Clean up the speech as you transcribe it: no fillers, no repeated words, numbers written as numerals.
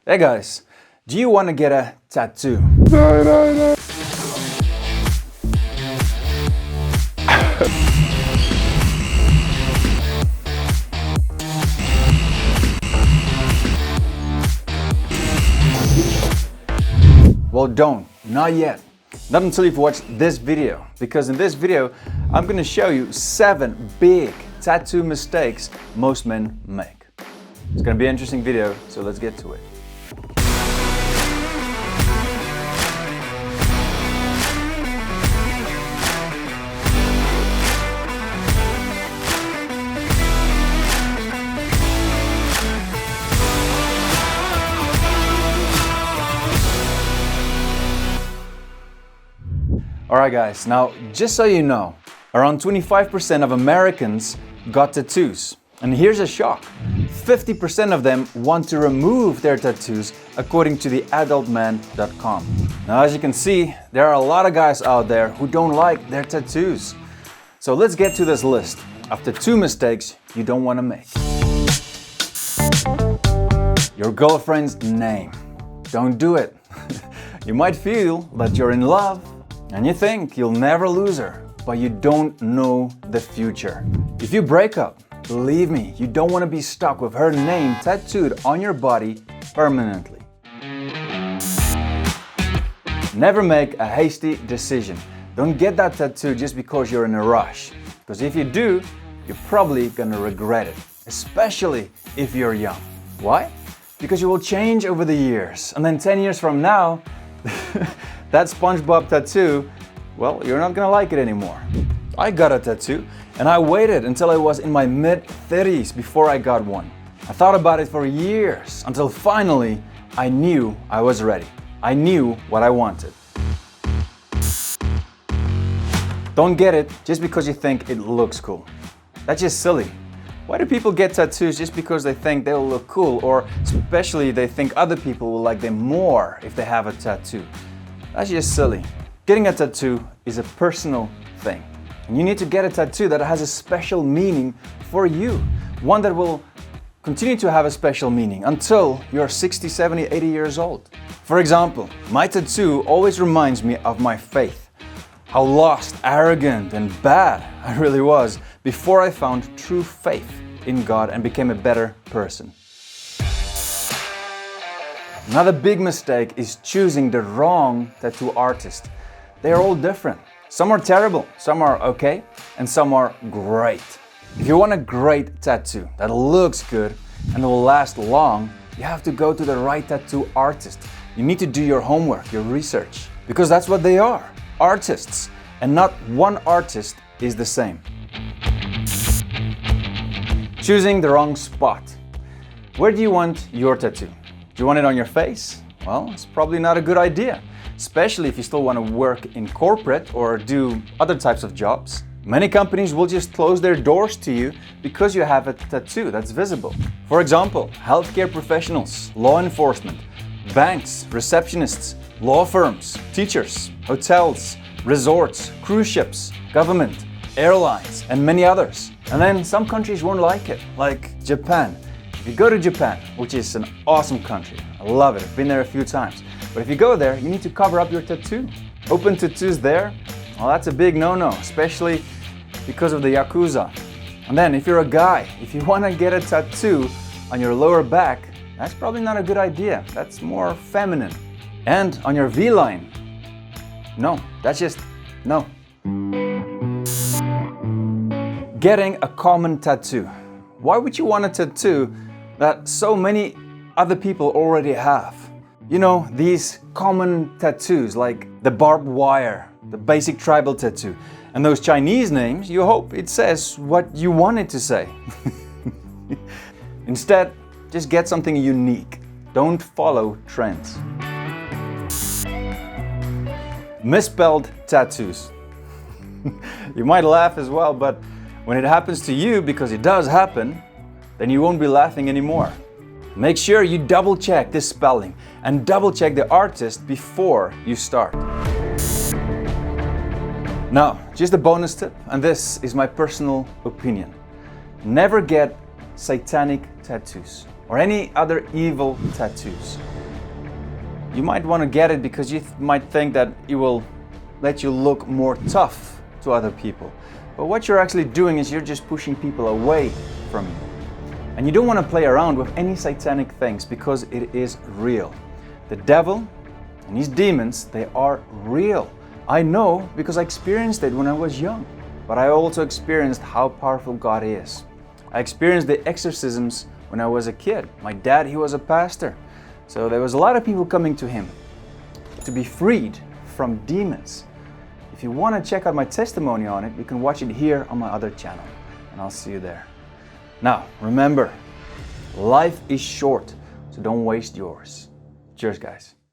Hey guys, do you want to get a tattoo? Well, not yet. Not until you've watched this video, because in this video, I'm going to show you 7 big tattoo mistakes most men make. It's going to be an interesting video, so let's get to it. Alright guys, now just so you know, around 25% of Americans got tattoos. And here's a shock. 50% of them want to remove their tattoos according to the dlmmenslifestyle. Now as you can see, there are a lot of guys out there who don't like their tattoos. So let's get to this list of the 2 mistakes you don't want to make. Your girlfriend's name. Don't do it. You might feel that you're in love and you think you'll never lose her, but you don't know the future. If you break up, believe me, you don't want to be stuck with her name tattooed on your body permanently. Never make a hasty decision. Don't get that tattoo just because you're in a rush. Because if you do, you're probably gonna regret it, especially if you're young. Why? Because you will change over the years, and then 10 years from now, that SpongeBob tattoo, well, you're not gonna like it anymore. I got a tattoo and I waited until I was in my mid-30s before I got one. I thought about it for years until finally I knew I was ready. I knew what I wanted. Don't get it just because you think it looks cool. That's just silly. Why do people get tattoos just because they think they'll look cool, or especially they think other people will like them more if they have a tattoo? That's just silly. Getting a tattoo is a personal thing. And you need to get a tattoo that has a special meaning for you. One that will continue to have a special meaning until you're 60, 70, 80 years old. For example, my tattoo always reminds me of my faith. How lost, arrogant, and bad I really was before I found true faith in God and became a better person. Another big mistake is choosing the wrong tattoo artist. They are all different. Some are terrible, some are okay, and some are great. If you want a great tattoo that looks good and will last long, you have to go to the right tattoo artist. You need to do your homework, your research, because that's what they are, artists. And not one artist is the same. Choosing the wrong spot. Where do you want your tattoo? Do you want it on your face? Well, it's probably not a good idea, especially if you still want to work in corporate or do other types of jobs. Many companies will just close their doors to you because you have a tattoo that's visible. For example, healthcare professionals, law enforcement, banks, receptionists, law firms, teachers, hotels, resorts, cruise ships, government, airlines, and many others. And then some countries won't like it, like Japan. If you go to Japan, which is an awesome country, I love it, I've been there a few times, but if you go there, you need to cover up your tattoo. Open tattoos there, well, that's a big no-no, especially because of the Yakuza. And then if you're a guy, if you want to get a tattoo on your lower back, that's probably not a good idea. That's more feminine. And on your V-line, no, that's just no. Getting a common tattoo. Why would you want a tattoo that so many other people already have? You know, these common tattoos like the barbed wire, the basic tribal tattoo, and those Chinese names, you hope it says what you want it to say. Instead, just get something unique. Don't follow trends. Misspelled tattoos. You might laugh as well, but when it happens to you, because it does happen, then you won't be laughing anymore. Make sure you double check this spelling and double check the artist before you start. Now, just a bonus tip, and this is my personal opinion. Never get satanic tattoos or any other evil tattoos. You might want to get it because you might think that it will let you look more tough to other people. But what you're actually doing is you're just pushing people away from you. And you don't want to play around with any satanic things because it is real. The devil and his demons, they are real. I know because I experienced it when I was young. But I also experienced how powerful God is. I experienced the exorcisms when I was a kid. My dad, he was a pastor. So there was a lot of people coming to him to be freed from demons. If you want to check out my testimony on it, you can watch it here on my other channel. And I'll see you there. Now, remember, life is short, so don't waste yours. Cheers, guys.